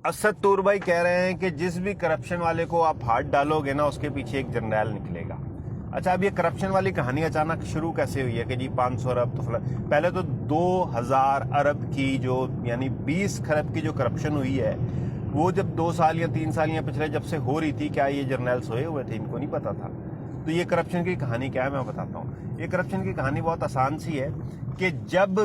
اسد طور بھائی کہہ رہے ہیں کہ جس بھی کرپشن والے کو آپ ہاتھ ڈالو گے نا اس کے پیچھے ایک جرنیل نکلے گا. اچھا اب یہ کرپشن والی کہانی اچانک شروع کیسے ہوئی ہے کہ جی 500 ارب تو پہلے تو 2000 ارب کی جو یعنی 20 کھرب کی جو کرپشن ہوئی ہے وہ جب 2 سال یا 3 سال یا پچھلے جب سے ہو رہی تھی, کیا یہ جرنیل سوئے ہوئے تھے؟ ان کو نہیں پتا تھا. تو یہ کرپشن کی کہانی کیا ہے میں بتاتا ہوں. یہ کرپشن کی کہانی بہت آسان سی ہے کہ جب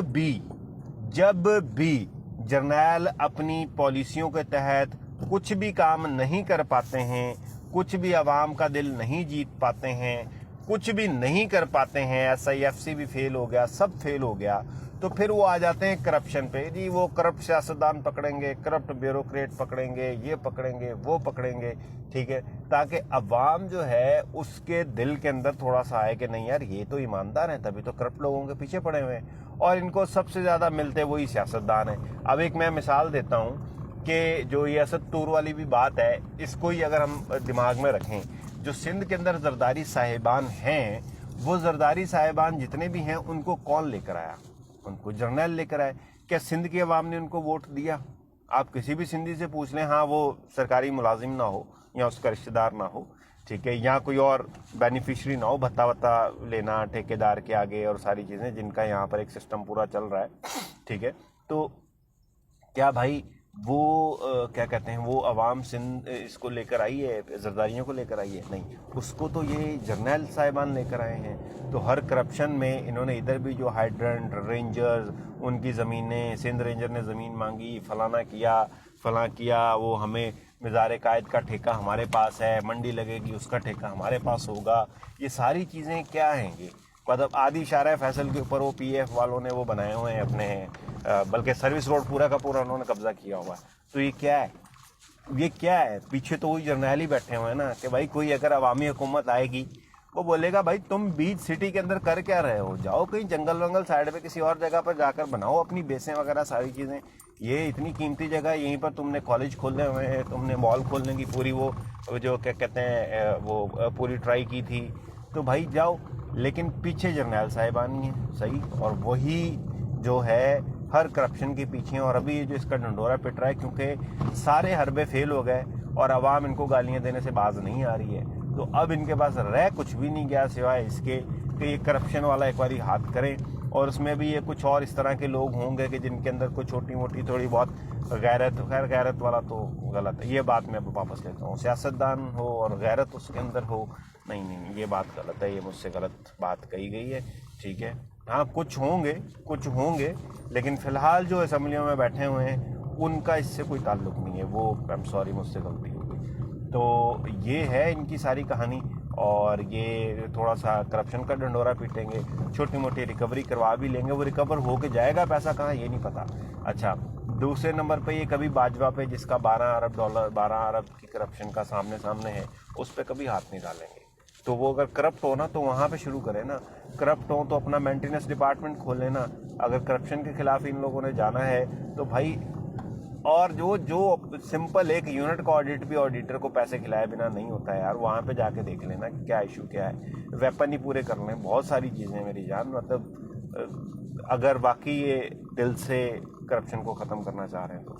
بھی جرنیل اپنی پالیسیوں کے تحت کچھ بھی کام نہیں کر پاتے ہیں, کچھ بھی عوام کا دل نہیں جیت پاتے ہیں, کچھ بھی نہیں کر پاتے ہیں, SIFC بھی فیل ہو گیا, سب فیل ہو گیا, تو پھر وہ آ جاتے ہیں کرپشن پہ. جی وہ کرپٹ سیاستدان پکڑیں گے, کرپٹ بیوروکریٹ پکڑیں گے, یہ پکڑیں گے, وہ پکڑیں گے, ٹھیک ہے, تاکہ عوام جو ہے اس کے دل کے اندر تھوڑا سا آئے کہ نہیں یار یہ تو ایماندار ہیں, تبھی تو کرپٹ لوگوں کے پیچھے پڑے ہوئے ہیں. اور ان کو سب سے زیادہ ملتے وہی سیاستدان ہیں. اب ایک میں مثال دیتا ہوں کہ جو یہ اسد طور والی بھی بات ہے, اس کو ہی اگر ہم دماغ میں رکھیں, جو سندھ کے اندر زرداری صاحبان ہیں, وہ زرداری صاحبان جتنے بھی ہیں ان کو کون لے کر آیا؟ ان کو جرنیل لے کر آئے. کیا سندھ کی عوام نے ان کو ووٹ دیا؟ آپ کسی بھی سندھی سے پوچھ لیں, ہاں وہ سرکاری ملازم نہ ہو یا اس کا رشتہ دار نہ ہو, ٹھیک ہے, یا کوئی اور بینیفیشری نہ ہو, بھتا وتا لینا ٹھیکیدار کے آگے اور ساری چیزیں جن کا یہاں پر ایک سسٹم پورا چل رہا ہے, ٹھیک ہے, تو کیا بھائی وہ کیا کہتے ہیں وہ عوام سندھ اس کو لے کر آئی ہے, زرداریوں کو لے کر آئی ہے؟ نہیں, اس کو تو یہ جرنیل صاحبان لے کر آئے ہیں. تو ہر کرپشن میں انہوں نے ادھر بھی جو ہائیڈرنٹ رینجرز, ان کی زمینیں, سندھ رینجر نے زمین مانگی, فلانا کیا, فلاں کیا, وہ ہمیں مزار قائد کا ٹھیکہ ہمارے پاس ہے, منڈی لگے گی اس کا ٹھیکہ ہمارے پاس ہوگا. یہ ساری چیزیں کیا ہیں؟ یہ مطلب آدھی شارع فیصل کے اوپر وہ PF والوں نے وہ بنائے ہوئے ہیں اپنے, بلکہ سروس روڈ پورا کا پورا انہوں نے قبضہ کیا ہوا ہے. تو یہ کیا ہے؟ یہ کیا ہے؟ پیچھے تو وہی جرنیل ہی بیٹھے ہوئے ہیں نا کہ بھائی کوئی اگر عوامی حکومت آئے گی وہ بولے گا بھائی تم بیچ سٹی کے اندر کر کیا رہے ہو, جاؤ کہیں جنگل ونگل سائڈ پہ کسی اور جگہ پر جا کر بناؤ اپنی بیسیں وغیرہ ساری چیزیں. یہ اتنی قیمتی جگہ ہے, یہیں پر تم نے کالج کھولے ہوئے ہیں, تم نے مال کھولنے کی پوری وہ جو کیا کہتے ہیں وہ پوری ٹرائی کی تھی, تو بھائی جاؤ. لیکن پیچھے جرنیل صاحبان ہی ہیں, صحیح, اور وہی جو ہے ہر کرپشن کے پیچھے. اور ابھی جو اس کا ڈنڈورا پٹ رہا ہے کیونکہ سارے حربے فیل ہو گئے اور عوام ان کو گالیاں دینے سے باز نہیں آ رہی ہے, تو اب ان کے پاس رہ کچھ بھی نہیں گیا سوائے اس کے کہ یہ کرپشن والا ایک باری ہاتھ کریں. اور اس میں بھی یہ کچھ اور اس طرح کے لوگ ہوں گے کہ جن کے اندر کوئی چھوٹی موٹی تھوڑی بہت غیرت, خیر غیرت والا تو غلط ہے, یہ بات میں واپس لیتا ہوں, سیاستدان ہو اور غیرت اس کے اندر ہو, نہیں یہ بات غلط ہے, یہ مجھ سے غلط بات کہی گئی ہے, ٹھیک ہے. ہاں کچھ ہوں گے لیکن فی الحال جو اسمبلیوں میں بیٹھے ہوئے ہیں ان کا اس سے کوئی تعلق نہیں ہے. وہ I'm sorry مجھ سے غلطی ہو گئی. تو یہ ہے ان کی ساری کہانی, اور یہ تھوڑا سا کرپشن کا ڈنڈورا پیٹیں گے, چھوٹی موٹی ریکوری کروا بھی لیں گے, وہ ریکور ہو کے جائے گا پیسہ کہاں یہ نہیں پتا. اچھا دوسرے نمبر پہ یہ کبھی باجوہ پہ جس کا $12 ارب کی کرپشن کا سامنے ہے, اس پہ کبھی ہاتھ نہیں ڈالیں گے. تو وہ اگر کرپٹ ہو نا تو وہاں پہ شروع کریں نا, کرپٹ ہو تو اپنا مینٹیننس ڈپارٹمنٹ کھول لینا. اگر کرپشن کے خلاف ان لوگوں نے جانا ہے تو بھائی, اور جو سمپل ایک یونٹ کا آڈٹ بھی آڈیٹر کو پیسے کھلائے بنا نہیں ہوتا ہے یار, وہاں پہ جا کے دیکھ لینا کہ کیا ایشو کیا ہے, ویپن ہی پورے کر لیں, بہت ساری چیزیں میری جان. مطلب اگر واقعی یہ دل سے کرپشن کو ختم کرنا چاہ رہے ہیں تو